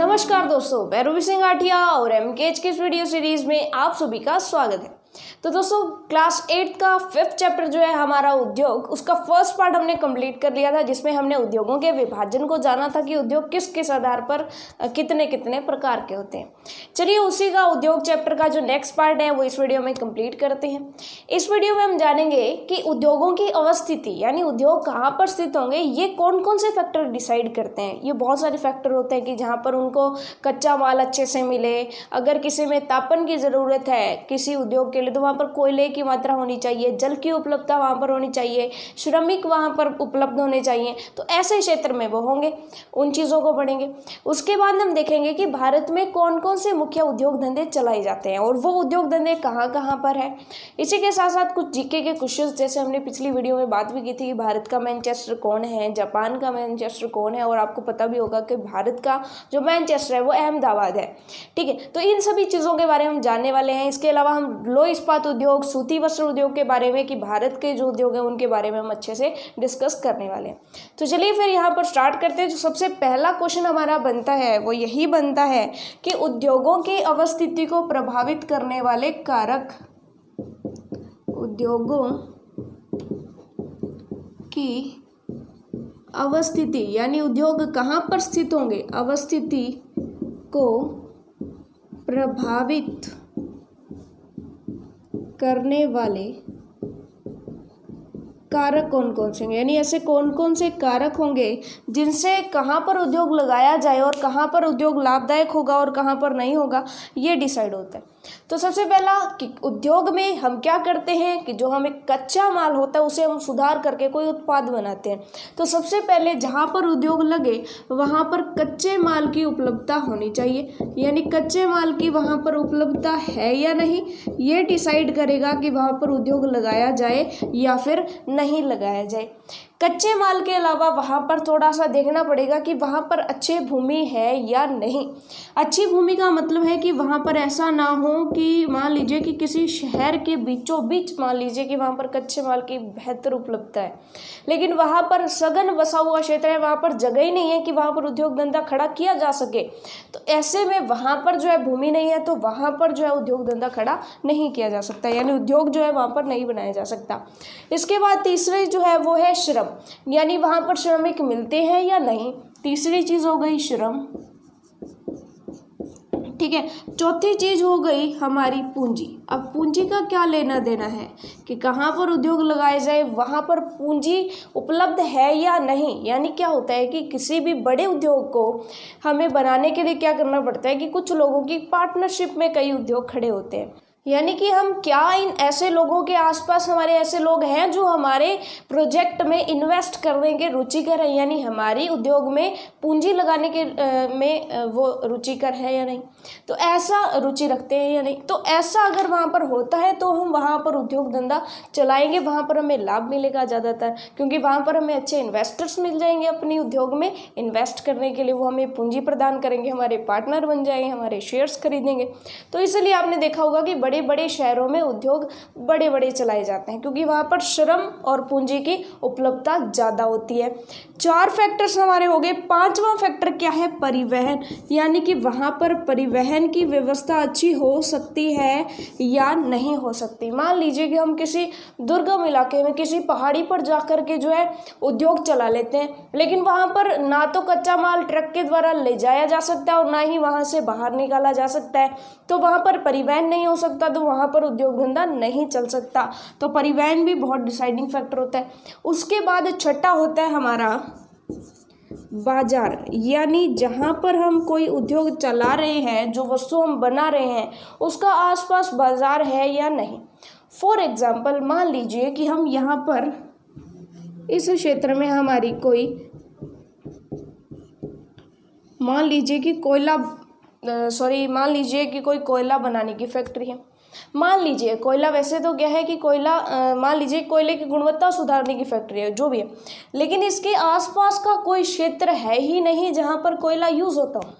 नमस्कार दोस्तों, मैं रूबी सिंह आठिया और एमकेएच की इस वीडियो सीरीज में आप सभी का स्वागत है। तो दोस्तों, क्लास 8 का 5th चैप्टर जो है हमारा उद्योग, उसका फर्स्ट पार्ट हमने कंप्लीट कर लिया था, जिसमें हमने उद्योगों के विभाजन को जाना था कि उद्योग किस किस आधार पर कितने कितने प्रकार के होते हैं। चलिए उसी का उद्योग चैप्टर का जो नेक्स्ट पार्ट है वो इस वीडियो में कंप्लीट करते हैं। इस वीडियो में हम जानेंगे कि उद्योगों की अवस्थिति यानी उद्योग कहाँ पर स्थित होंगे, ये कौन कौन से फैक्टर डिसाइड करते हैं। ये बहुत सारे फैक्टर होते हैं कि जहाँ पर उनको कच्चा माल अच्छे से मिले, अगर किसी में तापन की ज़रूरत है किसी उद्योग के लिए तो वहाँ पर कोयले की मात्रा होनी चाहिए, जल की उपलब्धता वहाँ पर होनी चाहिए, श्रमिक वहाँ पर उपलब्ध होने चाहिए। तो ऐसे क्षेत्र में वो होंगे, उन चीज़ों को पढ़ेंगे। उसके बाद हम देखेंगे कि भारत में कौन कौन से मुख्य उद्योग धंधे चलाए जाते हैं और वो उद्योग धंधे कहाँ कहाँ पर है। इसी के साथ साथ कुछ जीके के क्वेश्चंस, जैसे हमने पिछली वीडियो में बात भी की थी कि भारत का मैनचेस्टर कौन है, जापान का मैनचेस्टर कौन है, और आपको पता भी होगा कि भारत का जो मैनचेस्टर है वो अहमदाबाद है। ठीक है, तो इन सभी चीज़ों के बारे में हम जानने वाले हैं। इसके अलावा हम लौह इस्पात उद्योग, सूती वस्त्र उद्योग के बारे में, कि भारत के जो उद्योग हैं उनके बारे में हम अच्छे से डिस्कस करने वाले हैं। तो चलिए फिर यहाँ पर स्टार्ट करते हैं। जो सबसे पहला क्वेश्चन हमारा बनता है वो यही बनता है कि उद्योगों की अवस्थिति को प्रभावित करने वाले कारक, उद्योगों की अवस्थिति यानी उद्योग कहाँ पर स्थित होंगे, अवस्थिति को प्रभावित करने वाले कारक कौन कौन से होंगे, यानी ऐसे कौन कौन से कारक होंगे जिनसे कहाँ पर उद्योग लगाया जाए और कहाँ पर उद्योग लाभदायक होगा और कहाँ पर नहीं होगा, ये डिसाइड होता है। तो सबसे पहला कि उद्योग में हम क्या करते हैं कि जो हमें कच्चा माल होता है उसे हम सुधार करके कोई उत्पाद बनाते हैं। तो सबसे पहले जहाँ पर उद्योग लगे वहाँ पर कच्चे माल की उपलब्धता होनी चाहिए, यानी कच्चे माल की वहाँ पर उपलब्धता है या नहीं, ये डिसाइड करेगा कि वहाँ पर उद्योग लगाया जाए या फिर नहीं लगाया जाए। कच्चे माल के अलावा वहाँ पर थोड़ा सा देखना पड़ेगा कि वहाँ पर अच्छी भूमि है या नहीं। अच्छी भूमि का मतलब है कि वहाँ पर ऐसा ना हो कि मान लीजिए कि किसी शहर के बीचों बीच मान लीजिए कि वहाँ पर कच्चे माल की बेहतर उपलब्धता है, लेकिन वहाँ पर सघन बसा हुआ क्षेत्र है, वहाँ पर जगह ही नहीं है कि वहाँ पर उद्योग धंधा खड़ा किया जा सके। तो ऐसे में वहाँ पर जो है भूमि नहीं है, तो वहाँ पर जो है उद्योग धंधा खड़ा नहीं किया जा सकता, यानी उद्योग जो है वहाँ पर नहीं बनाया जा सकता। इसके बाद तीसरी जो है वो है श्रम, यानी वहाँ पर श्रमिक मिलते हैं या नहीं। तीसरी चीज़ हो गई श्रम, ठीक है। चौथी चीज़ हो गई हमारी पूंजी। अब पूंजी का क्या लेना देना है कि कहाँ पर उद्योग लगाए जाए, वहाँ पर पूंजी उपलब्ध है या नहीं। यानी क्या होता है कि किसी भी बड़े उद्योग को हमें बनाने के लिए क्या करना पड़ता है कि कुछ लोगों की पार्टनरशिप में कई उद्योग खड़े होते हैं, यानी कि हम क्या इन ऐसे लोगों के आसपास हमारे ऐसे लोग हैं जो हमारे प्रोजेक्ट में इन्वेस्ट करने के रुचिकर हैं, यानी हमारी उद्योग में पूंजी लगाने के में वो रुचिकर है या नहीं, तो ऐसा रुचि रखते हैं या नहीं। तो ऐसा अगर वहाँ पर होता है तो हम वहाँ पर उद्योग धंधा चलाएंगे, वहाँ पर हमें लाभ मिलेगा ज़्यादातर, क्योंकि वहाँ पर हमें अच्छे इन्वेस्टर्स मिल जाएंगे अपनी उद्योग में इन्वेस्ट करने के लिए। वो हमें पूंजी प्रदान करेंगे, हमारे पार्टनर बन जाएंगे, हमारे शेयर्स खरीदेंगे। तो इसलिए आपने देखा होगा कि बड़े बड़े शहरों में उद्योग बड़े बड़े चलाए जाते हैं, क्योंकि वहाँ पर श्रम और पूंजी की उपलब्धता ज़्यादा होती है। 4 फैक्टर्स हमारे हो गए। 5वां फैक्टर क्या है, परिवहन, यानी कि वहाँ पर परिवहन की व्यवस्था अच्छी हो सकती है या नहीं हो सकती। मान लीजिए कि हम किसी दुर्गम इलाके में किसी पहाड़ी पर जाकर के जो है उद्योग चला लेते हैं, लेकिन वहाँ पर ना तो कच्चा माल ट्रक के द्वारा ले जाया जा सकता है और ना ही वहाँ से बाहर निकाला जा सकता है, तो वहाँ पर परिवहन नहीं हो सकता, तो वहाँ पर उद्योग धंधा नहीं चल सकता। तो परिवहन भी बहुत डिसाइडिंग फैक्टर होता है। उसके बाद छठा होता है हमारा बाजार, यानी जहाँ पर हम कोई उद्योग चला रहे हैं, जो वस्तु हम बना रहे हैं उसका आसपास बाजार है या नहीं। फॉर एग्जाम्पल मान लीजिए कि हम यहाँ पर इस क्षेत्र में हमारी कोई मान लीजिए कि कोई कोयला बनाने की फैक्ट्री है। मान लीजिए कोयला, वैसे तो क्या है कि कोयला मान लीजिए कोयले की गुणवत्ता सुधारने की फैक्ट्री है, जो भी है, लेकिन इसके आसपास का कोई क्षेत्र है ही नहीं जहाँ पर कोयला यूज़ होता हो।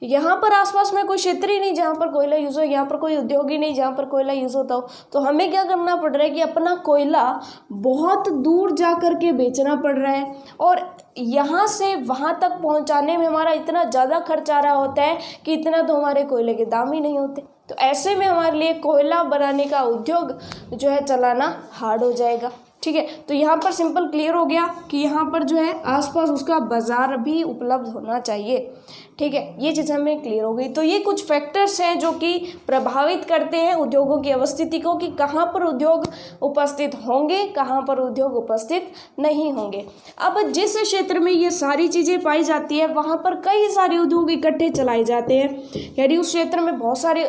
यहाँ पर आसपास में कोई क्षेत्र ही नहीं जहाँ पर कोयला यूज़ हो, यहाँ पर कोई उद्योग ही नहीं जहाँ पर कोयला यूज़ होता हो, तो हमें क्या करना पड़ रहा है कि अपना कोयला बहुत दूर जा कर के बेचना पड़ रहा है, और यहाँ से वहाँ तक पहुँचाने में हमारा इतना ज़्यादा खर्च आ रहा होता है कि इतना तो हमारे कोयले के दाम ही नहीं होते। तो ऐसे में हमारे लिए कोयला बनाने का उद्योग जो है चलाना हार्ड हो जाएगा। ठीक है, तो यहाँ पर सिंपल क्लियर हो गया कि यहाँ पर जो है आसपास उसका बाज़ार भी उपलब्ध होना चाहिए। ठीक है, ये चीज़ हमें क्लियर हो गई। तो ये कुछ फैक्टर्स हैं जो कि प्रभावित करते हैं उद्योगों की अवस्थिति को, कि कहाँ पर उद्योग उपस्थित होंगे, कहाँ पर उद्योग उपस्थित नहीं होंगे। अब जिस क्षेत्र में ये सारी चीज़ें पाई जाती है वहाँ पर कई सारे उद्योग इकट्ठे चलाए जाते हैं। यदि उस क्षेत्र में बहुत सारे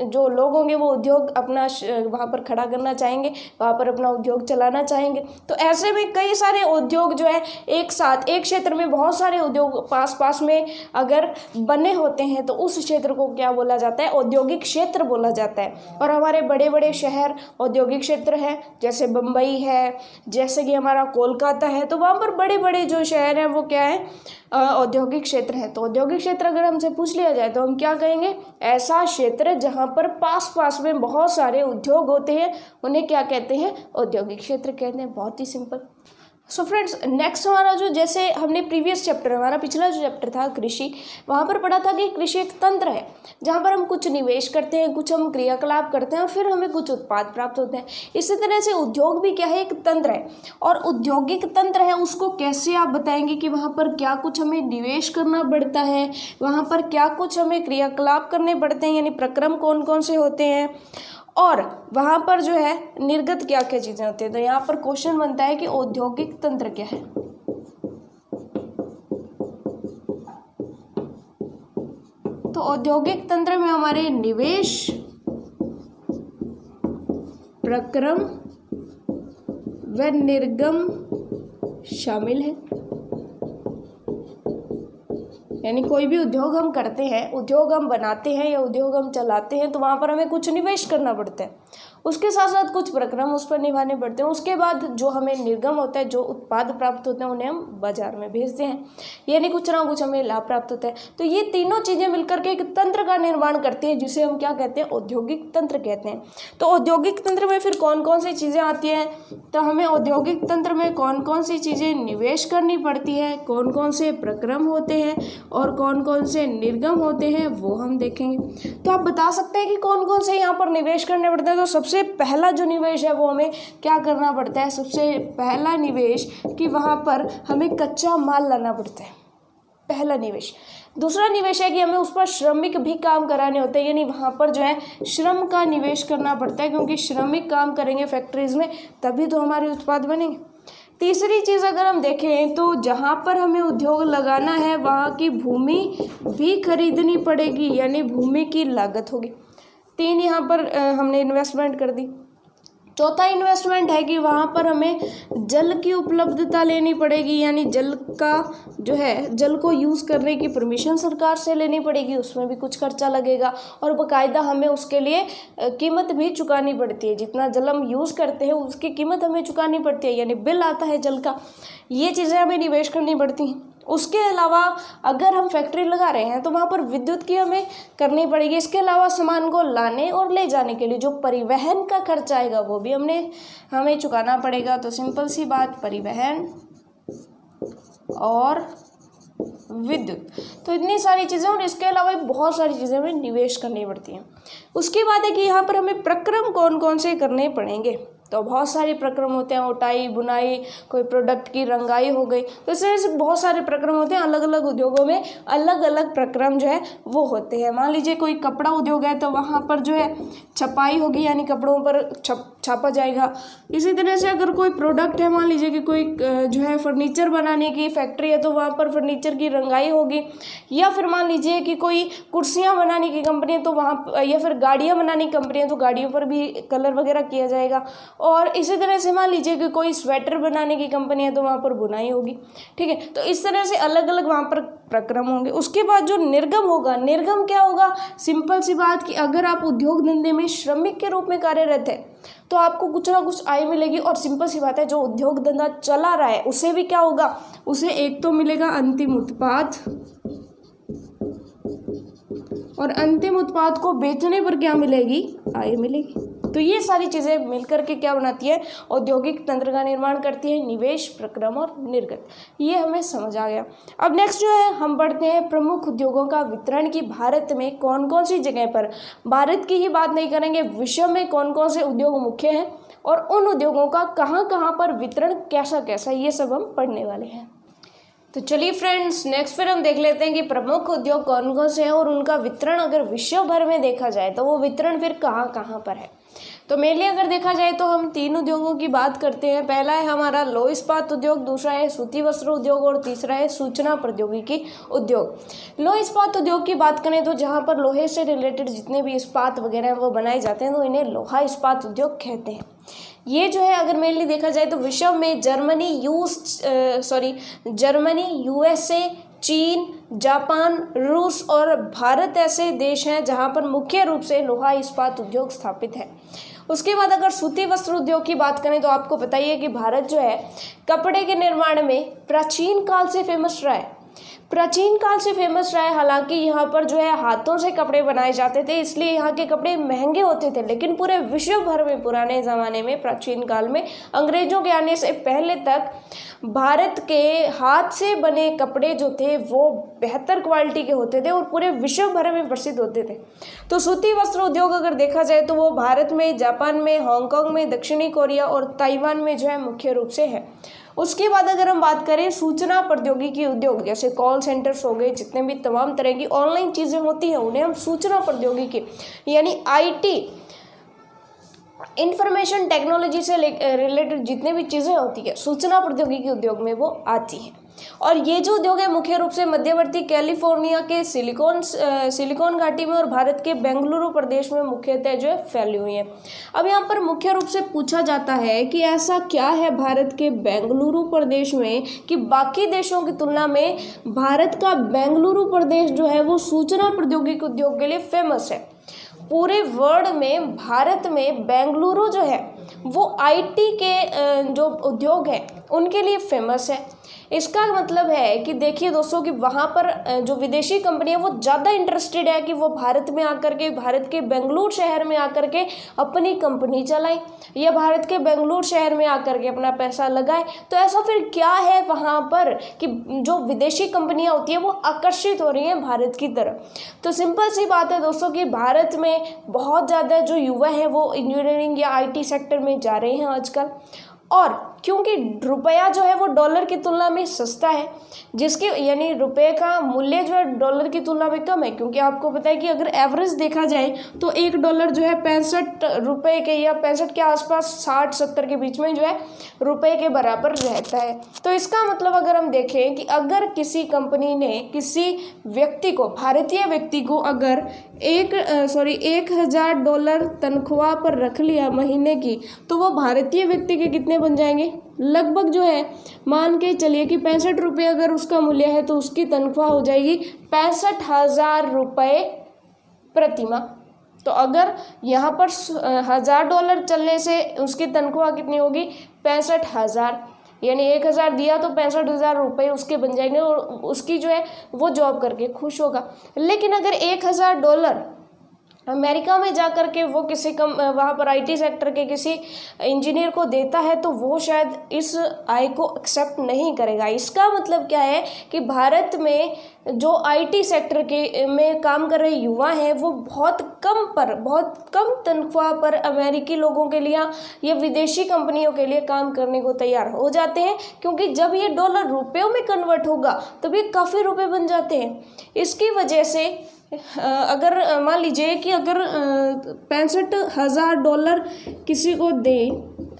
जो लोग होंगे वो उद्योग अपना वहाँ पर खड़ा करना चाहेंगे, वहाँ पर अपना उद्योग चलाना चाहेंगे, तो ऐसे में कई सारे उद्योग जो है एक साथ एक क्षेत्र में बहुत सारे उद्योग पास पास में अगर बने होते हैं तो उस क्षेत्र को क्या बोला जाता है? औद्योगिक क्षेत्र बोला जाता है। और हमारे बड़े बड़े शहर औद्योगिक क्षेत्र है, जैसे बम्बई है, जैसे कि हमारा कोलकाता है, तो वहाँ पर बड़े बड़े जो शहर हैं वो क्या है? औद्योगिक क्षेत्र है। तो औद्योगिक क्षेत्र अगर हमसे पूछ लिया जाए तो हम क्या कहेंगे? ऐसा क्षेत्र जहाँ पर पास पास में बहुत सारे उद्योग होते हैं उन्हें क्या कहते हैं? औद्योगिक क्षेत्र कहते हैं। बहुत ही सिंपल। सो फ्रेंड्स, नेक्स्ट हमारा जो, जैसे हमने प्रीवियस चैप्टर, हमारा पिछला जो चैप्टर था कृषि, वहाँ पर पढ़ा था कि कृषि एक तंत्र है जहाँ पर हम कुछ निवेश करते हैं, कुछ हम क्रियाकलाप करते हैं और फिर हमें कुछ उत्पाद प्राप्त होते हैं। इसी तरह से उद्योग भी क्या है? एक तंत्र है। और औद्योगिक तंत्र है उसको कैसे आप बताएंगे कि वहाँ पर क्या कुछ हमें निवेश करना पड़ता है, वहाँ पर क्या कुछ हमें क्रियाकलाप करने पड़ते हैं, यानी प्रक्रम कौन कौन से होते हैं, और वहाँ पर जो है निर्गत क्या क्या चीज़ें होती हैं। तो यहाँ पर क्वेश्चन बनता है कि औद्योगिक तंत्र क्या है। तो औद्योगिक तंत्र में हमारे निवेश, प्रक्रम व निर्गम शामिल है। यानी कोई भी उद्योग हम करते हैं, उद्योग हम बनाते हैं या उद्योग हम चलाते हैं तो वहाँ पर हमें कुछ निवेश करना पड़ता है, उसके साथ साथ कुछ प्रक्रम उस पर निभाने पड़ते हैं। उसके बाद जो हमें निर्गम होता है, जो उत्पाद प्राप्त होते हैं उन्हें हम बाजार में भेजते हैं, यानी कुछ ना कुछ हमें लाभ प्राप्त होता है। तो ये तीनों चीज़ें मिलकर के एक तंत्र का निर्माण करती है जिसे हम क्या कहते हैं? औद्योगिक तंत्र कहते हैं। तो औद्योगिक तंत्र में फिर कौन कौन सी चीज़ें आती हैं? तो हमें औद्योगिक तंत्र में कौन कौन सी चीज़ें निवेश करनी पड़ती है, कौन कौन से प्रक्रम होते हैं और कौन कौन से निर्गम होते हैं वो हम देखेंगे। तो आप बता सकते हैं कि कौन कौन से यहाँ पर निवेश करने पड़ते हैं। तो सबसे पहला जो निवेश है वो हमें क्या करना पड़ता है? सबसे पहला निवेश कि वहाँ पर हमें कच्चा माल लाना पड़ता है, पहला निवेश। दूसरा निवेश है कि हमें उस पर श्रमिक भी काम कराने होते हैं, यानी वहाँ पर जो है श्रम का निवेश करना पड़ता है, क्योंकि श्रमिक काम करेंगे फैक्ट्रीज में तभी तो हमारे उत्पाद बनेंगे। तीसरी चीज़ अगर हम देखें तो जहाँ पर हमें उद्योग लगाना है वहाँ की भूमि भी खरीदनी पड़ेगी, यानी भूमि की लागत होगी। 3 यहाँ पर हमने इन्वेस्टमेंट कर दी। चौथा इन्वेस्टमेंट है कि वहाँ पर हमें जल की उपलब्धता लेनी पड़ेगी, यानी जल का जो है, जल को यूज़ करने की परमिशन सरकार से लेनी पड़ेगी, उसमें भी कुछ खर्चा लगेगा और बाकायदा हमें उसके लिए कीमत भी चुकानी पड़ती है। जितना जल हम यूज़ करते हैं उसकी कीमत हमें चुकानी पड़ती है, यानी बिल आता है जल का। ये चीज़ें हमें निवेश करनी पड़ती हैं। उसके अलावा अगर हम फैक्ट्री लगा रहे हैं तो वहाँ पर विद्युत की हमें करनी पड़ेगी। इसके अलावा सामान को लाने और ले जाने के लिए जो परिवहन का खर्चा आएगा वो भी हमें चुकाना पड़ेगा। तो सिंपल सी बात, परिवहन और विद्युत, तो इतनी सारी चीज़ें, और इसके अलावा बहुत सारी चीज़ें हमें निवेश करनी पड़ती हैं। उसके बाद है कि यहाँ पर हमें प्रक्रम कौन कौन से करने पड़ेंगे। तो बहुत सारे प्रक्रम होते हैं, उटाई, बुनाई, कोई प्रोडक्ट की रंगाई हो गई, तो इस तरह से बहुत सारे प्रक्रम होते हैं। अलग अलग उद्योगों में अलग अलग प्रक्रम जो है वो होते हैं। मान लीजिए कोई कपड़ा उद्योग है तो वहाँ पर जो है छपाई होगी, यानी कपड़ों पर छापा जाएगा। इसी तरह से अगर कोई प्रोडक्ट है, मान लीजिए कि कोई जो है फर्नीचर बनाने की फैक्ट्री है तो वहाँ पर फर्नीचर की रंगाई होगी, या फिर मान लीजिए कि कोई कुर्सियाँ बनाने की कंपनी है तो वहाँ, या फिर गाड़ियाँ बनाने की कंपनी है तो गाड़ियों पर भी कलर वगैरह किया जाएगा। और इसी तरह से मान लीजिए कि कोई स्वेटर बनाने की कंपनी है तो वहाँ पर बुनाई होगी। ठीक है, तो इस तरह से अलग अलग वहाँ पर प्रक्रम होंगे। उसके बाद जो निर्गम होगा, निर्गम क्या होगा? सिंपल सी बात कि अगर आप उद्योग धंधे में श्रमिक के रूप में कार्यरत है तो आपको कुछ ना कुछ आय मिलेगी। और सिंपल सी बात है, जो उद्योग धंधा चला रहा है उसे भी क्या होगा? उसे एक तो मिलेगा अंतिम उत्पाद, और अंतिम उत्पाद को बेचने पर क्या मिलेगी, आय मिलेगी। तो ये सारी चीज़ें मिलकर के क्या बनाती है, औद्योगिक तंत्र का निर्माण करती है, निवेश, प्रक्रम और निर्गत। ये हमें समझ आ गया। अब नेक्स्ट जो है हम बढ़ते हैं प्रमुख उद्योगों का वितरण की भारत में कौन कौन सी जगह पर, भारत की ही बात नहीं करेंगे, विश्व में कौन कौन से उद्योग मुख्य हैं और उन उद्योगों का कहाँ कहाँ पर वितरण कैसा कैसा, ये सब हम पढ़ने वाले हैं। तो चलिए फ्रेंड्स, नेक्स्ट फिर हम देख लेते हैं कि प्रमुख उद्योग कौन कौन से हैं और उनका वितरण अगर विश्व भर में देखा जाए तो वो वितरण फिर कहाँ कहाँ पर है। तो मेनली अगर देखा जाए तो हम 3 उद्योगों की बात करते हैं। पहला है हमारा लौह इस्पात उद्योग, दूसरा है सूती वस्त्र उद्योग और तीसरा है सूचना प्रौद्योगिकी उद्योग। लौह इस्पात उद्योग की बात करें तो जहाँ पर लोहे से रिलेटेड जितने भी इस्पात वगैरह हैं वो बनाए जाते हैं तो इन्हें लोहा इस्पात उद्योग कहते हैं। ये जो है अगर मेनली देखा जाए तो विश्व में जर्मनी, यूएसए, चीन, जापान, रूस और भारत ऐसे देश हैं जहां पर मुख्य रूप से लोहा इस्पात उद्योग स्थापित है। उसके बाद अगर सूती वस्त्र उद्योग की बात करें तो आपको पता ही है कि भारत जो है कपड़े के निर्माण में प्राचीन काल से फेमस रहा है। हालांकि यहाँ पर जो है हाथों से कपड़े बनाए जाते थे, इसलिए यहाँ के कपड़े महंगे होते थे, लेकिन पूरे विश्व भर में पुराने ज़माने में, प्राचीन काल में, अंग्रेजों के आने से पहले तक भारत के हाथ से बने कपड़े जो थे वो बेहतर क्वालिटी के होते थे और पूरे विश्व भर में प्रसिद्ध होते थे। तो सूती वस्त्र उद्योग अगर देखा जाए तो वो भारत में, जापान में, हांगकांग में, दक्षिणी कोरिया और ताइवान में जो है मुख्य रूप से है। उसके बाद अगर हम बात करें सूचना प्रौद्योगिकी उद्योग, जैसे कॉल सेंटर्स हो गए, जितने भी तमाम तरह की ऑनलाइन चीज़ें होती हैं उन्हें हम सूचना प्रौद्योगिकी यानी IT, इंफॉर्मेशन टेक्नोलॉजी से रिलेटेड जितने भी चीज़ें होती है सूचना प्रौद्योगिकी उद्योग में वो आती हैं। और ये जो उद्योग है मुख्य रूप से मध्यवर्ती कैलिफोर्निया के सिलिकॉन घाटी में और भारत के बेंगलुरु प्रदेश में मुख्यतः जो है फैली हुई है। अब यहाँ पर मुख्य रूप से पूछा जाता है कि ऐसा क्या है भारत के बेंगलुरु प्रदेश में कि बाकी देशों की तुलना में भारत का बेंगलुरु प्रदेश जो है वो सूचना प्रौद्योगिकी उद्योग के लिए फेमस है। पूरे वर्ल्ड में भारत में बेंगलुरु जो है वो IT के जो उद्योग हैं उनके लिए फेमस है। इसका मतलब है कि देखिए दोस्तों कि वहाँ पर जो विदेशी कंपनियाँ वो ज़्यादा इंटरेस्टेड है कि वो भारत में आकर के, भारत के बेंगलुरु शहर में आकर के अपनी कंपनी चलाएं या भारत के बेंगलुरु शहर में आकर के अपना पैसा लगाएं। तो ऐसा फिर क्या है वहाँ पर कि जो विदेशी कंपनियाँ होती हैं वो आकर्षित हो रही हैं भारत की तरफ। तो सिंपल सी बात है दोस्तों कि भारत में बहुत ज़्यादा जो युवा हैं वो इंजीनियरिंग या IT सेक्टर में जा रहे हैं आजकल, और क्योंकि रुपया जो है वो डॉलर की तुलना में सस्ता है, जिसके यानी रुपए का मूल्य जो है डॉलर की तुलना में कम है, क्योंकि आपको पता है कि अगर एवरेज देखा जाए तो $1 जो है 65 रुपये के या 65 के आसपास 60-70 के बीच में जो है रुपए के बराबर रहता है। तो इसका मतलब अगर हम देखें कि अगर किसी कंपनी ने किसी व्यक्ति को, भारतीय व्यक्ति को अगर $1,000 तनख्वाह पर रख लिया महीने की, तो वो भारतीय व्यक्ति के कितने बन जाएंगे, लगभग जो है मान के चलिए कि 65 रुपये अगर उसका मूल्य है तो उसकी तनख्वाह हो जाएगी 65,000 रुपये प्रति माह। तो अगर यहाँ पर $1,000 चलने से उसकी तनख्वाह कितनी होगी, 65,000, यानी 1,000 दिया तो 65,000 रुपये उसके बन जाएंगे और उसकी जो है वो जॉब करके खुश होगा। लेकिन अगर $1,000 अमेरिका में जा कर के वो किसी वहाँ पर IT सेक्टर के किसी इंजीनियर को देता है तो वो शायद इस आय को एक्सेप्ट नहीं करेगा। इसका मतलब क्या है कि भारत में जो IT सेक्टर के में काम कर रहे युवा हैं वो बहुत कम तनख्वाह पर अमेरिकी लोगों के लिए या विदेशी कंपनियों के लिए काम करने को तैयार हो जाते हैं, क्योंकि जब ये डॉलर रुपयों में कन्वर्ट होगा तब ये काफ़ी रुपए बन जाते हैं। इसकी वजह से अगर मान लीजिए कि अगर $65,000 किसी को दे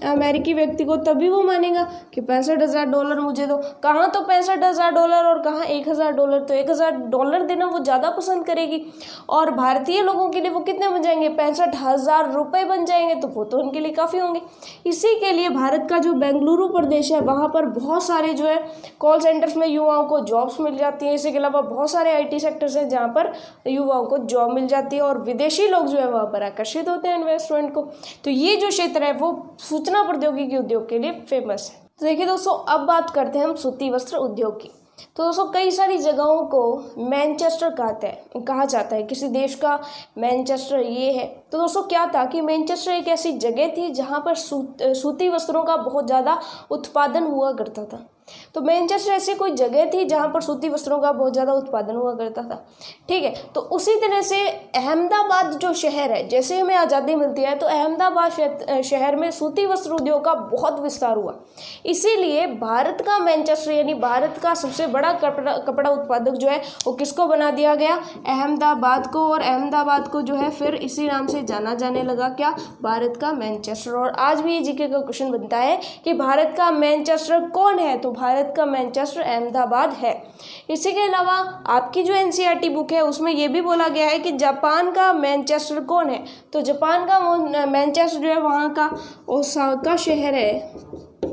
अमेरिकी व्यक्ति को, तभी वो मानेगा कि $65,000 मुझे दो। कहाँ तो $65,000 और कहाँ $1,000। तो $1,000 देना वो ज़्यादा पसंद करेगी, और भारतीय लोगों के लिए वो कितने बन जाएंगे, 65,000 रुपये बन जाएंगे, तो वो तो उनके लिए काफ़ी होंगे। इसी के लिए भारत का जो बेंगलुरु प्रदेश है वहाँ पर बहुत सारे जो है कॉल सेंटर्स में युवाओं को जॉब्स मिल जाती हैं। इसी के अलावा बहुत सारे IT सेक्टर्स हैं जहाँ पर युवाओं को जॉब मिल जाती है और विदेशी लोग जो है वहाँ पर आकर्षित होते हैं इन्वेस्टमेंट को। तो ये जो क्षेत्र है वो सूचना प्रौद्योगिकी उद्योग के लिए फेमस है। तो देखिए दोस्तों, अब बात करते हैं हम सूती वस्त्र उद्योग की। तो दोस्तों कई सारी जगहों को मैनचेस्टर कहा जाता है, किसी देश का मैनचेस्टर ये है। तो दोस्तों क्या था कि मैनचेस्टर एक ऐसी जगह थी जहाँ पर सूती वस्त्रों का बहुत ज़्यादा उत्पादन हुआ करता था। तो मैनचेस्टर ऐसी कोई जगह थी जहाँ पर सूती वस्त्रों का बहुत ज़्यादा उत्पादन हुआ करता था। ठीक है, तो उसी तरह से अहमदाबाद जो शहर है, जैसे हमें आज़ादी मिलती है तो अहमदाबाद शहर में सूती वस्त्र उद्योग का बहुत विस्तार हुआ। इसीलिए भारत का मैनचेस्टर यानी भारत का सबसे बड़ा कपड़ा उत्पादक जो है वो किसको बना दिया गया? अहमदाबाद को। और अहमदाबाद को जो है फिर इसी नाम से जाना जाने लगा, क्या? भारत का मैनचेस्टर। और आज भी ये जीके का क्वेश्चन बनता है कि भारत का मैनचेस्टर कौन है? तो भारत का मैनचेस्टर अहमदाबाद है। इसी के अलावा आपकी जो एनसीईआरटी बुक है उसमें यह भी बोला गया है कि जापान का मैनचेस्टर कौन है? तो जापान का मैनचेस्टर जो है वहाँ का ओसाका शहर है,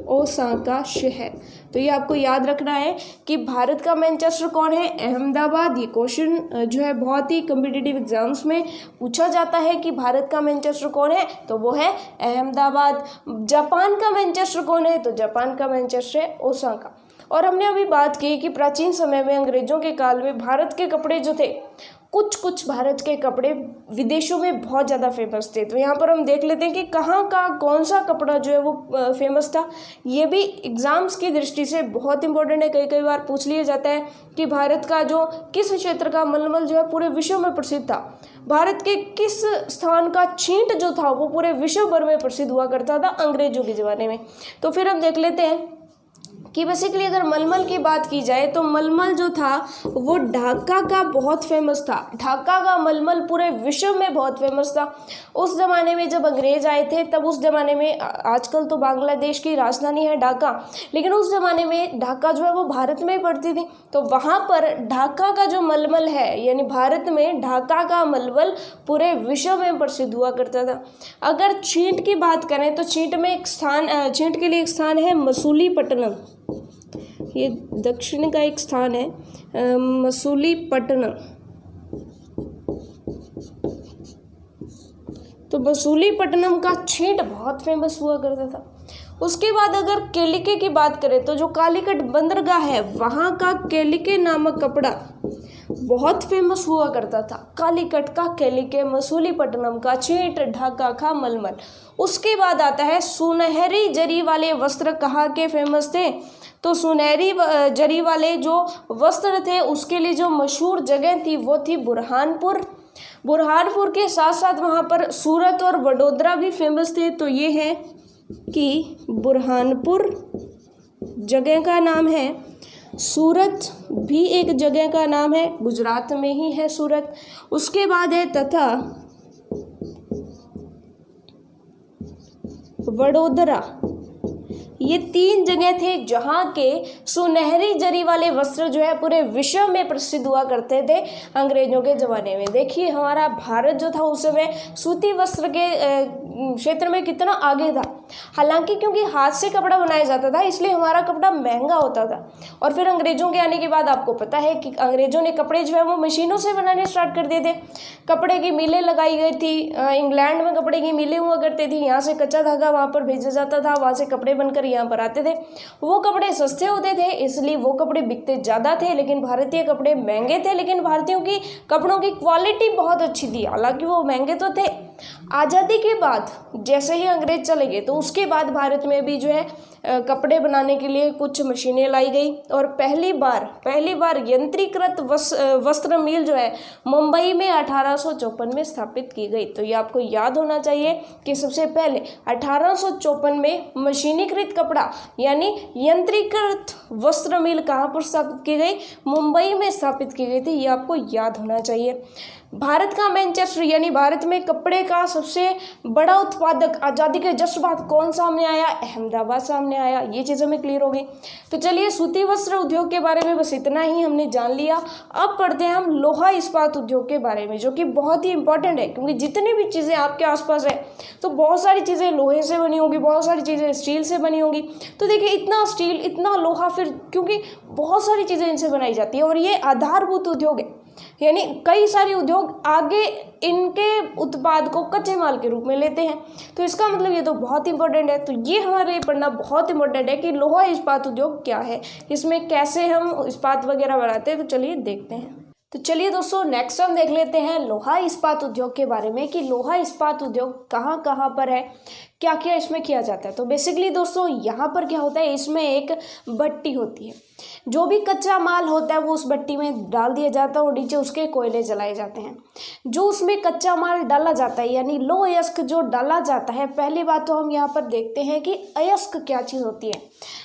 ओसाका शहर। तो ये आपको याद रखना है कि भारत का मैनचेस्टर कौन है? अहमदाबाद। ये क्वेश्चन जो है बहुत ही कम्पिटिटिव एग्जाम्स में पूछा जाता है कि भारत का मैनचेस्टर कौन है, तो वो है अहमदाबाद। जापान का मैनचेस्टर कौन है? तो जापान का मैनचेस्टर है ओसाका। और हमने अभी बात की कि प्राचीन समय में अंग्रेजों के काल में भारत के कपड़े जो थे, कुछ भारत के कपड़े विदेशों में बहुत ज़्यादा फेमस थे। तो यहाँ पर हम देख लेते हैं कि कहाँ का कौन सा कपड़ा जो है वो फेमस था। ये भी एग्ज़ाम्स की दृष्टि से बहुत इंपॉर्टेंट है। कई बार पूछ लिया जाता है कि भारत का जो किस क्षेत्र का मलमल जो है पूरे विश्व में प्रसिद्ध था। भारत के किस स्थान का छींट जो था वो पूरे विश्व भर में प्रसिद्ध हुआ करता था अंग्रेजों के ज़माने में। तो फिर हम देख लेते हैं कि बेसिकली अगर मलमल की बात की जाए तो मलमल जो था वो ढाका का बहुत फेमस था। ढाका का मलमल पूरे विश्व में बहुत फेमस था। उस ज़माने में जब अंग्रेज आए थे तब उस ज़माने में, आजकल तो बांग्लादेश की राजधानी है ढाका, लेकिन उस ज़माने में ढाका जो है वो भारत में ही पड़ती थी। तो वहाँ पर ढाका का जो मलमल है यानी भारत में ढाका का मलमल पूरे विश्व में प्रसिद्ध हुआ करता था। अगर छींट की बात करें तो छींट के लिए एक स्थान है मसूलीपट्टनम। ये दक्षिण का एक स्थान है मसूलीपट्टनम। तो मसूलीपट्टनम का छींट बहुत फेमस हुआ करता था। उसके बाद अगर केलिके की बात करें तो जो कालीकट बंदरगाह है वहाँ का केलिके नामक कपड़ा बहुत फेमस हुआ करता था। कालीकट का केलिके, मसूलीपट्टनम का छींट, ढाका का मलमल। उसके बाद आता है सुनहरी जरी वाले वस्त्र कहाँ के फेमस थे? तो सुनहरी जरी वाले जो वस्त्र थे उसके लिए जो मशहूर जगह थी वो थी बुरहानपुर। बुरहानपुर के साथ साथ वहाँ पर सूरत और वडोदरा भी फेमस थे। तो ये है कि बुरहानपुर जगह का नाम है, सूरत भी एक जगह का नाम है, गुजरात में ही है सूरत। उसके बाद है तथा वडोदरा। ये 3 जगह थे जहाँ के सुनहरी जरी वाले वस्त्र जो है पूरे विश्व में प्रसिद्ध हुआ करते थे अंग्रेजों के ज़माने में। देखिए हमारा भारत जो था उस समय सूती वस्त्र के क्षेत्र में कितना आगे था। हालांकि क्योंकि हाथ से कपड़ा बनाया जाता था इसलिए हमारा कपड़ा महंगा होता था। और फिर अंग्रेजों के आने के बाद आपको पता है कि अंग्रेजों ने कपड़े जो है वो मशीनों से बनाने स्टार्ट कर दिए थे। कपड़े की मिलें लगाई गई थी। इंग्लैंड में कपड़े की मिलें हुआ करती थी। यहाँ से कच्चा धागा वहाँ पर भेजा जाता था, वहाँ से कपड़े बनकर यहाँ पर आते थे। वो कपड़े सस्ते होते थे इसलिए वो कपड़े बिकते ज़्यादा थे, लेकिन भारतीय कपड़े महंगे थे। लेकिन भारतीयों की कपड़ों की क्वालिटी बहुत अच्छी थी, हालांकि वो महंगे तो थे। आज़ादी के बाद जैसे ही अंग्रेज चले गए तो उसके बाद भारत में भी जो है कपड़े बनाने के लिए कुछ मशीनें लाई गई। और पहली बार यंत्रीकृत वस्त्र मिल जो है मुंबई में 1854 में स्थापित की गई। तो ये आपको याद होना चाहिए कि सबसे पहले 1854 में मशीनीकृत कपड़ा यानी यंत्रीकृत वस्त्र मिल कहाँ पर स्थापित की गई? मुंबई में स्थापित की गई थी। ये आपको याद होना चाहिए। भारत का मैनचेस्टर यानी भारत में कपड़े का सबसे बड़ा उत्पादक आज़ादी के जस्ट बाद कौन सामने आया? अहमदाबाद सामने आया। ये चीज़ हमें क्लियर हो गई। तो चलिए सूती वस्त्र उद्योग के बारे में बस इतना ही हमने जान लिया। अब पढ़ते हैं हम लोहा इस्पात उद्योग के बारे में, जो कि बहुत ही इंपॉर्टेंट है क्योंकि जितनी भी चीज़ें आपके आसपास है तो बहुत सारी चीज़ें लोहे से बनी होंगी, बहुत सारी चीज़ें स्टील से बनी होंगी। तो देखिए इतना स्टील, इतना लोहा फिर फिर क्योंकि बहुत सारी चीज़ें इनसे बनाई जाती है और ये आधारभूत उद्योग है, यानी कई सारे उद्योग आगे इनके उत्पाद को कच्चे माल के रूप में लेते हैं। तो इसका मतलब ये तो बहुत इंपॉर्टेंट है। तो ये हमारे लिए पढ़ना बहुत इंपॉर्टेंट है कि लोहा इस्पात उद्योग क्या है, इसमें कैसे हम इस्पात वगैरह बनाते हैं। तो चलिए देखते हैं। तो चलिए दोस्तों नेक्स्ट हम देख लेते हैं लोहा इस्पात उद्योग के बारे में कि लोहा इस्पात उद्योग कहाँ कहाँ पर है, क्या क्या इसमें किया जाता है। तो बेसिकली दोस्तों यहाँ पर क्या होता है, इसमें एक भट्टी होती है, जो भी कच्चा माल होता है वो उस भट्टी में डाल दिया जाता है और नीचे उसके कोयले जलाए जाते हैं। जो उसमें कच्चा माल डाला जाता है यानी लोह अयस्क जो डाला जाता है, पहली बात तो हम यहाँ पर देखते हैं कि अयस्क क्या चीज़ होती है।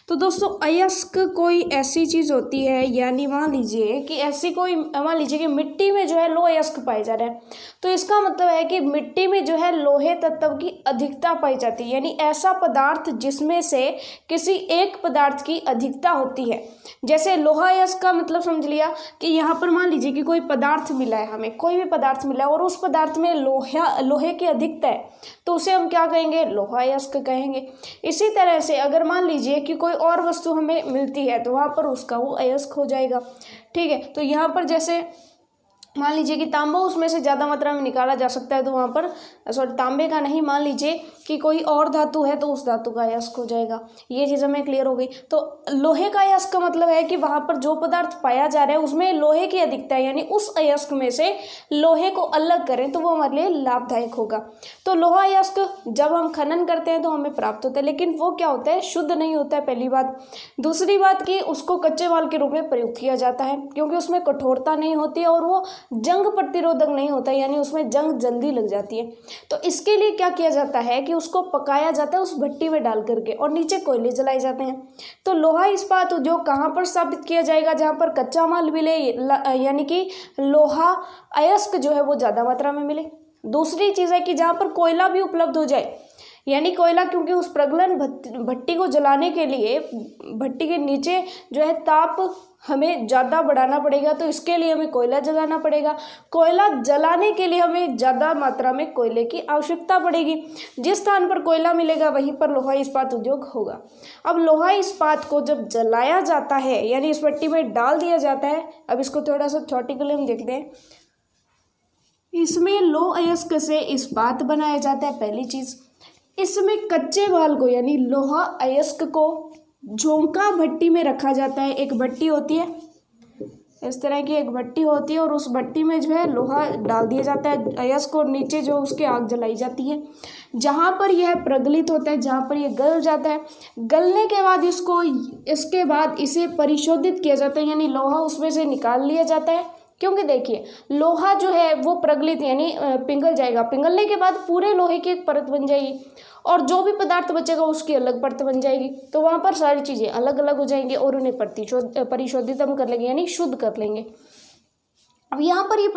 तो दोस्तों अयस्क कोई ऐसी चीज़ होती है, यानी मान लीजिए कि ऐसी कोई, मान लीजिए कि मिट्टी में जो है लोह अयस्क पाए जा रहे हैं, तो इसका मतलब है कि मिट्टी में जो है लोहे तत्व की अधिकता पाई जाती है, यानी ऐसा पदार्थ जिसमें से किसी एक पदार्थ की अधिकता होती है। जैसे लोहा अयस्क का मतलब समझ लिया कि यहाँ पर मान लीजिए कि कोई पदार्थ मिला है, हमें कोई भी पदार्थ मिला है और उस पदार्थ में लोहे की अधिकता है, तो उसे हम क्या कहेंगे, लोहा अयस्क कहेंगे। इसी तरह से अगर मान लीजिए कि कोई और वस्तु हमें मिलती है तो वहाँ पर उसका वो अयस्क हो जाएगा। ठीक है, तो यहाँ पर जैसे मान लीजिए कि तांबा उसमें से ज़्यादा मात्रा में निकाला जा सकता है, तो वहाँ पर तांबे का नहीं, मान लीजिए कि कोई और धातु है तो उस धातु का अयस्क हो जाएगा। ये चीज़ हमें क्लियर हो गई। तो लोहे का अयस्क का मतलब है कि वहाँ पर जो पदार्थ पाया जा रहा है उसमें लोहे की अधिकता है, यानी उस अयस्क में से लोहे को अलग करें तो वो हमारे लिए लाभदायक होगा। तो लोहा अयस्क जब हम खनन करते हैं तो हमें प्राप्त होता है, लेकिन वो क्या होता है, शुद्ध नहीं होता है, पहली बात। दूसरी बात कि उसको कच्चे माल के रूप में प्रयुक्त किया जाता है क्योंकि उसमें कठोरता नहीं होती है और वो जंग प्रतिरोधक नहीं होता है, यानी उसमें जंग जल्दी लग जाती है। तो इसके लिए क्या किया जाता है कि उसको पकाया जाता है उस भट्टी में डाल करके और नीचे कोयले जलाए जाते हैं। तो लोहा इस्पात उद्योग कहाँ पर स्थापित किया जाएगा, जहाँ पर कच्चा माल मिले, यानी कि लोहा अयस्क जो है वो ज़्यादा मात्रा में मिले। दूसरी चीज़ है कि जहाँ पर कोयला भी उपलब्ध हो जाए, यानी कोयला, क्योंकि उस प्रज्वलन भट्टी को जलाने के लिए भट्टी के नीचे जो है ताप हमें ज़्यादा बढ़ाना पड़ेगा, तो इसके लिए हमें कोयला जलाना पड़ेगा। कोयला जलाने के लिए हमें ज़्यादा मात्रा में कोयले की आवश्यकता पड़ेगी। जिस स्थान पर कोयला मिलेगा वहीं पर लोहा इस्पात उद्योग होगा। अब लोहा इस्पात को जब जलाया जाता है, यानी इस भट्टी में डाल दिया जाता है, अब इसको थोड़ा सा थ्योरेटिकली हम देखते हैं। इसमें लोह अयस्क से इस्पात बनाया जाता है, पहली चीज़। इसमें कच्चे माल को यानी लोहा अयस्क को झोंका भट्टी में रखा जाता है। एक भट्टी होती है, इस तरह की एक भट्टी होती है और उस भट्टी में जो है लोहा डाल दिया जाता है अयस्क और नीचे जो उसके आग जलाई जाती है। जहाँ पर यह प्रज्वलित होता है, जहाँ पर यह गल जाता है, गलने के बाद इसके बाद इसे परिशोधित किया जाता है, यानी लोहा उसमें से निकाल लिया जाता है। क्योंकि देखिए लोहा जो है वो प्रज्वलित यानी पिघल जाएगा, पिघलने के बाद पूरे लोहे की एक परत बन जाएगी और जो भी पदार्थ बचेगा उसकी अलग परत बन जाएगी। तो वहाँ पर सारी चीज़ें अलग अलग हो जाएंगी और उन्हें परिशोधित हम कर लेंगे, यानी शुद्ध कर लेंगे। अब यहाँ पर ये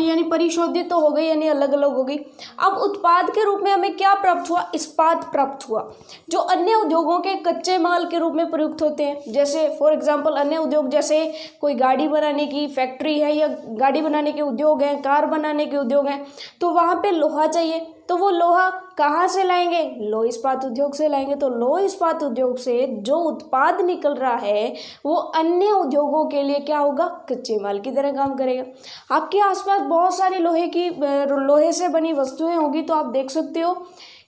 यानी परिशोधित तो हो गई, यानी अलग अलग हो गई। अब उत्पाद के रूप में हमें क्या प्राप्त हुआ, इस्पात प्राप्त हुआ, जो अन्य उद्योगों के कच्चे माल के रूप में प्रयुक्त होते हैं। जैसे फॉर एग्जांपल अन्य उद्योग, जैसे कोई गाड़ी बनाने की फैक्ट्री है या गाड़ी बनाने के उद्योग हैं, कार बनाने के उद्योग हैं, तो वहाँ पे लोहा चाहिए। तो वो लोहा कहाँ से लाएंगे, लोह इस्पात उद्योग से लाएंगे। तो लोह इस्पात उद्योग से जो उत्पाद निकल रहा है वो अन्य उद्योगों के लिए क्या होगा, कच्चे माल की तरह काम करेगा। आपके आसपास बहुत सारी लोहे से बनी वस्तुएं होगी, तो आप देख सकते हो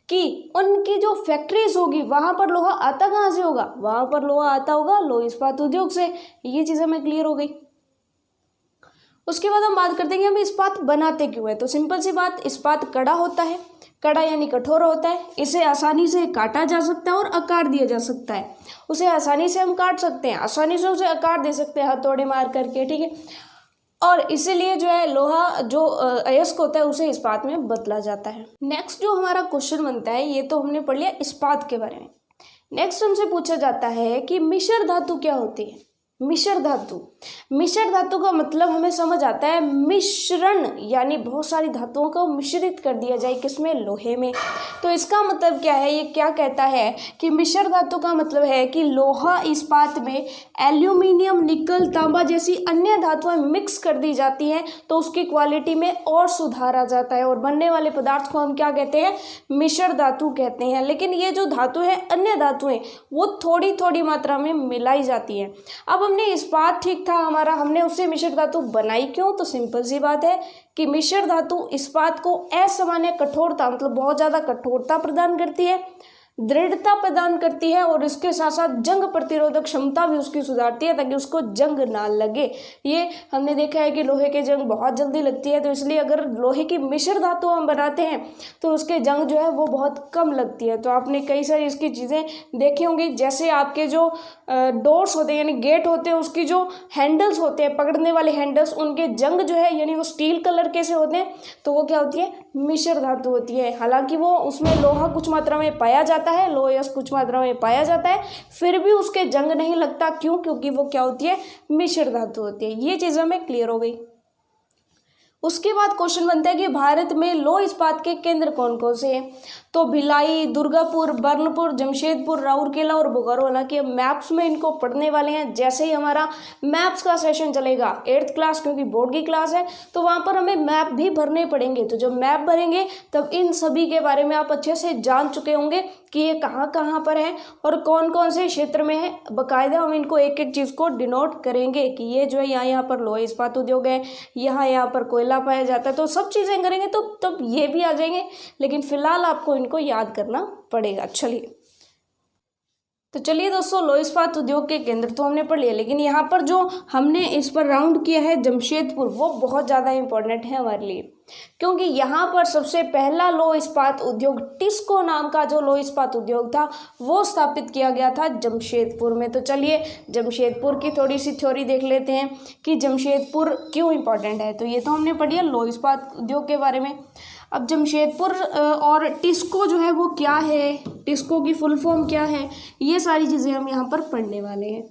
कि उनकी जो फैक्ट्रीज होगी वहाँ पर लोहा आता कहाँ से होगा, वहाँ पर लोहा आता होगा लोह इस्पात उद्योग से। ये चीज़ हमें क्लियर हो गई। उसके बाद हम बात करते हैं कि हम इस्पात बनाते क्यों है। तो सिंपल सी बात, इस्पात कड़ा होता है, कड़ा यानी कठोर होता है, इसे आसानी से काटा जा सकता है और आकार दिया जा सकता है। उसे आसानी से हम काट सकते हैं, आसानी से उसे आकार दे सकते हैं हथौड़े मार करके, ठीक है। और इसीलिए जो है लोहा जो अयस्क होता है उसे इस्पात में बदला जाता है। नेक्स्ट जो हमारा क्वेश्चन बनता है, ये तो हमने पढ़ लिया इस्पात के बारे में। नेक्स्ट हमसे पूछा जाता है कि मिश्र धातु क्या होती है। मिश्र धातु। मिश्र धातु का मतलब हमें समझ आता है मिश्रण, यानी बहुत सारी धातुओं को मिश्रित कर दिया जाए, किसमें, लोहे में। तो इसका मतलब क्या है, ये क्या कहता है कि मिश्र धातु का मतलब है कि लोहा इस्पात में एल्यूमिनियम, निकल, तांबा जैसी अन्य धातुएं मिक्स कर दी जाती हैं तो उसकी क्वालिटी में और सुधार आ जाता है, और बनने वाले पदार्थ को हम क्या कहते हैं, मिश्र धातु कहते हैं। लेकिन ये जो धातु है, अन्य धातुएं, वो थोड़ी थोड़ी मात्रा में मिलाई जाती हैं। अब हमने इस्पात ठीक था हमारा, हमने उससे मिश्र धातु बनाई क्यों, तो सिंपल सी बात है कि मिश्र धातु इस्पात को असामान्य कठोरता, मतलब बहुत ज़्यादा कठोरता प्रदान करती है, दृढ़ता प्रदान करती है, और इसके साथ साथ जंग प्रतिरोधक क्षमता भी उसकी सुधारती है ताकि उसको जंग ना लगे। ये हमने देखा है कि लोहे के जंग बहुत जल्दी लगती है, तो इसलिए अगर लोहे की मिश्र धातु हम बनाते हैं तो उसके जंग जो है वो बहुत कम लगती है। तो आपने कई सारी इसकी चीज़ें देखी होंगी, जैसे आपके जो डोर्स होते हैं यानी गेट होते हैं, उसकी जो हैंडल्स होते हैं, पकड़ने वाले हैंडल्स, उनके जंग जो है यानी वो स्टील कलर के से होते हैं, तो वो क्या होती है, मिश्र धातु होती है। हालांकि वो उसमें लोहा कुछ मात्रा में पाया जाता है, लोहा कुछ मात्रा में पाया जाता है, फिर भी उसके जंग नहीं लगता। क्यों? क्योंकि वो क्या होती है, मिश्र धातु होती है। ये चीज़ हमें क्लियर हो गई। उसके बाद क्वेश्चन बनता है कि भारत में लौह इस्पात के केंद्र कौन कौन से हैं, तो भिलाई, दुर्गापुर, बर्नपुर, जमशेदपुर, राउरकेला और बोकारो। हालांकि मैप्स में इनको पढ़ने वाले हैं, जैसे ही हमारा मैप्स का सेशन चलेगा 8th क्लास, क्योंकि बोर्ड की क्लास है, तो वहाँ पर हमें मैप भी भरने पड़ेंगे। तो जब मैप भरेंगे तब इन सभी के बारे में आप अच्छे से जान चुके होंगे कि ये कहाँ कहाँ पर है और कौन कौन से क्षेत्र में है। बाकायदा हम इनको एक एक चीज़ को डिनोट करेंगे कि ये जो है यहाँ पर लोहा इस्पात उद्योग है, यहाँ पर कोयला पाया जाता है, तो सब चीज़ें करेंगे तो तब ये भी आ जाएंगे। लेकिन फिलहाल आपको इनको याद करना पड़ेगा। चलिए तो चलिए दोस्तों, लौह इस्पात उद्योग के केंद्र तो हमने पढ़ लिया, लेकिन यहाँ पर जो हमने इस पर राउंड किया है जमशेदपुर, वो बहुत ज़्यादा इंपॉर्टेंट है हमारे लिए, क्योंकि यहाँ पर सबसे पहला लौह इस्पात उद्योग, टिस्को नाम का जो लौह इस्पात उद्योग था वो स्थापित किया गया था जमशेदपुर में। तो चलिए जमशेदपुर की थोड़ी सी थ्योरी देख लेते हैं कि जमशेदपुर क्यों इंपॉर्टेंट है। तो ये तो हमने पढ़ी है लौह इस्पात उद्योग के बारे में। अब जमशेदपुर और टिस्को जो है वो क्या है, टिस्को की फुल फॉर्म क्या है, ये सारी चीज़ें हम यहाँ पर पढ़ने वाले हैं।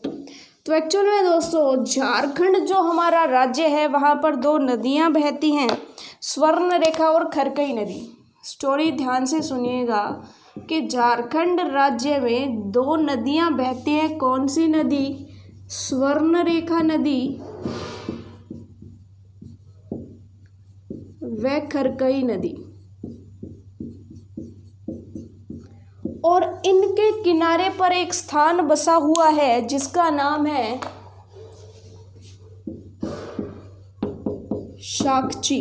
तो एक्चुअल में दोस्तों, झारखंड जो हमारा राज्य है वहाँ पर 2 नदियाँ बहती हैं, स्वर्णरेखा और खरकई नदी। स्टोरी ध्यान से सुनिएगा कि झारखंड राज्य में 2 नदियाँ बहती हैं। कौन सी नदी? स्वर्णरेखा नदी व खरकई नदी, और इनके किनारे पर एक स्थान बसा हुआ है जिसका नाम है साकची।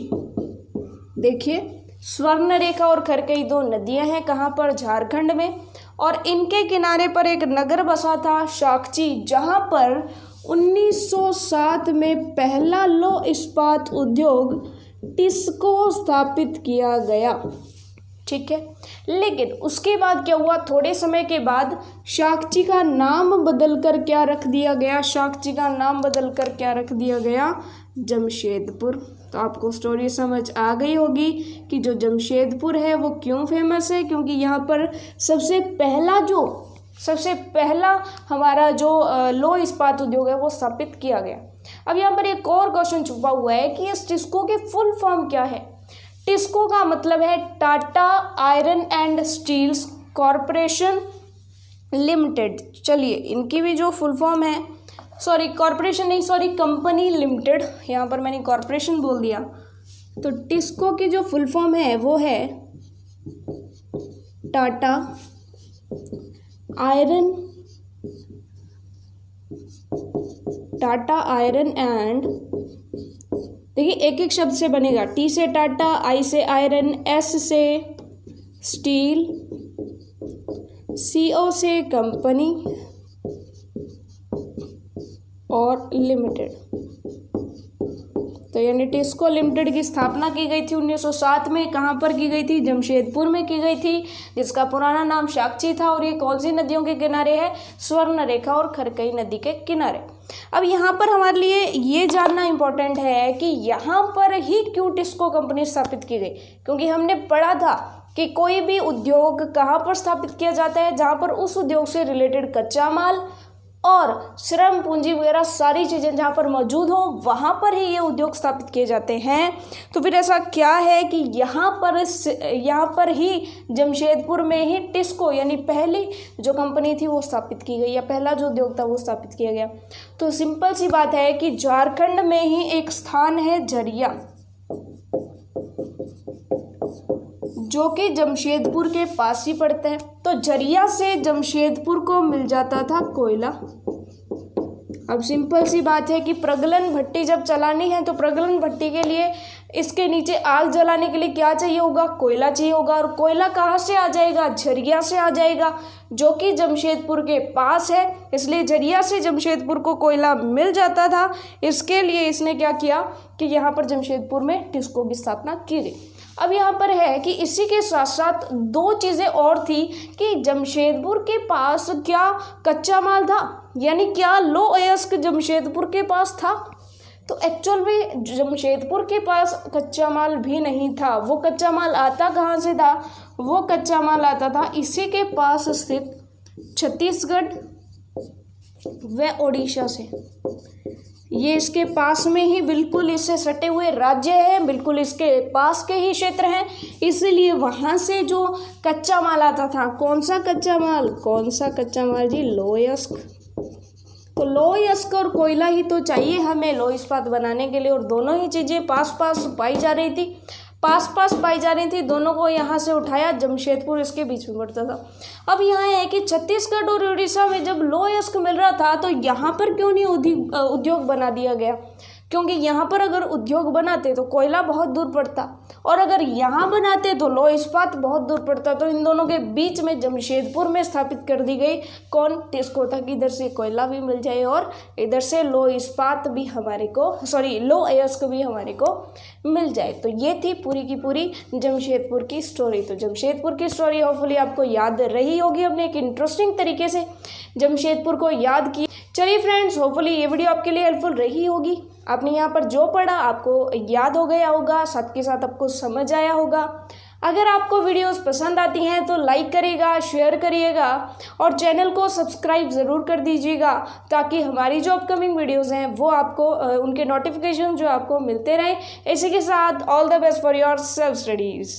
देखिए, स्वर्णरेखा और खरकई 2 नदियां हैं, कहाँ पर? झारखंड में, और इनके किनारे पर एक नगर बसा था साकची, जहां पर 1907 में पहला लौह इस्पात उद्योग टिस्को स्थापित किया गया। ठीक है, लेकिन उसके बाद क्या हुआ, थोड़े समय के बाद साकची का नाम बदलकर क्या रख दिया गया? साकची का नाम बदलकर क्या रख दिया गया? जमशेदपुर। तो आपको स्टोरी समझ आ गई होगी कि जो जमशेदपुर है वो क्यों फेमस है, क्योंकि यहाँ पर सबसे पहला हमारा जो लौह इस्पात उद्योग है वो स्थापित किया गया। अब यहाँ पर एक और क्वेश्चन छुपा हुआ है कि इस टिस्को की फुल फॉर्म क्या है। टिस्को का मतलब है Tata iron and steels corporation limited. चलिए, इनकी भी जो फुल फॉर्म है, कंपनी लिमिटेड, यहाँ पर मैंने कॉरपोरेशन बोल दिया। तो टिस्को की जो फुल फॉर्म है वो है टाटा आयरन एंड, देखिए एक एक शब्द से बनेगा। टी से टाटा, आई से आयरन, एस से स्टील, सीओ से कंपनी और लिमिटेड। तो यानी टिस्को लिमिटेड की स्थापना की गई थी 1907 में। कहाँ पर की गई थी? जमशेदपुर में की गई थी, जिसका पुराना नाम साकची था। और ये कौन सी नदियों के किनारे है? स्वर्णरेखा और खरकई नदी के किनारे। अब यहाँ पर हमारे लिए ये जानना इम्पोर्टेंट है कि यहाँ पर ही क्यों टिस्को कंपनी स्थापित की गई, क्योंकि हमने पढ़ा था कि कोई भी उद्योग कहाँ पर स्थापित किया जाता है? जहाँ पर उस उद्योग से रिलेटेड कच्चा माल और श्रम पूंजी वगैरह सारी चीज़ें जहाँ पर मौजूद हों वहाँ पर ही ये उद्योग स्थापित किए जाते हैं। तो फिर ऐसा क्या है कि यहाँ पर ही जमशेदपुर में ही टिस्को यानी पहली जो कंपनी थी वो स्थापित की गई या पहला जो उद्योग था वो स्थापित किया गया। तो सिंपल सी बात है कि झारखंड में ही एक स्थान है झरिया, जो कि जमशेदपुर के पास ही पड़ता है। तो झरिया से जमशेदपुर को मिल जाता था कोयला। अब सिंपल सी बात है कि प्रगलन भट्टी जब चलानी है तो प्रगलन भट्टी के लिए इसके नीचे आग जलाने के लिए क्या चाहिए होगा, कोयला चाहिए होगा। और कोयला कहाँ से आ जाएगा, झरिया से आ जाएगा, जो कि जमशेदपुर के पास है। इसलिए झरिया से जमशेदपुर को कोयला मिल जाता था। इसके लिए इसने क्या किया कि यहाँ पर जमशेदपुर में टिस्को की स्थापना की गई। अब यहाँ पर है कि इसी के साथ साथ दो चीज़ें और थी कि जमशेदपुर के पास क्या कच्चा माल था, यानी क्या लौह अयस्क जमशेदपुर के पास था। तो एक्चुअल में जमशेदपुर के पास कच्चा माल भी नहीं था। वो कच्चा माल आता कहाँ से था, वो कच्चा माल आता था इसी के पास स्थित छत्तीसगढ़ व ओडिशा से। ये इसके पास में ही बिल्कुल इससे सटे हुए राज्य हैं, बिल्कुल इसके पास के ही क्षेत्र हैं, इसलिए वहाँ से जो कच्चा माल आता था, कौन सा कच्चा माल जी, लौह अयस्क। तो लौह अयस्क और कोयला ही तो चाहिए हमें लौह इस्पात बनाने के लिए, और दोनों ही चीज़ें पास पास पाई जा रही थी। दोनों को यहाँ से उठाया, जमशेदपुर इसके बीच में पड़ता था। अब यहाँ है कि छत्तीसगढ़ और उड़ीसा में जब लौह अयस्क मिल रहा था तो यहाँ पर क्यों नहीं उद्योग बना दिया गया, क्योंकि यहाँ पर अगर उद्योग बनाते तो कोयला बहुत दूर पड़ता, और अगर यहाँ बनाते तो लौह इस्पात बहुत दूर पड़ता। तो इन दोनों के बीच में जमशेदपुर में स्थापित कर दी गई कौन, टिस्को, ताकि इधर से कोयला भी मिल जाए और इधर से लौह इस्पात भी लौह अयस्क भी हमारे को मिल जाए। तो ये थी पूरी की पूरी जमशेदपुर की स्टोरी। तो जमशेदपुर की स्टोरी होपफुली आपको याद रही होगी, हमने एक इंटरेस्टिंग तरीके से जमशेदपुर को याद किया। चलिए फ्रेंड्स, होपफुली ये वीडियो आपके लिए हेल्पफुल रही होगी। आपने यहाँ पर जो पढ़ा आपको याद हो गया होगा, साथ के साथ आपको समझ आया होगा। अगर आपको वीडियोस पसंद आती हैं तो लाइक करिएगा, शेयर करिएगा और चैनल को सब्सक्राइब ज़रूर कर दीजिएगा, ताकि हमारी जो अपकमिंग वीडियोस हैं वो आपको उनके नोटिफिकेशन जो आपको मिलते रहें। इसी के साथ all the best for your self studies.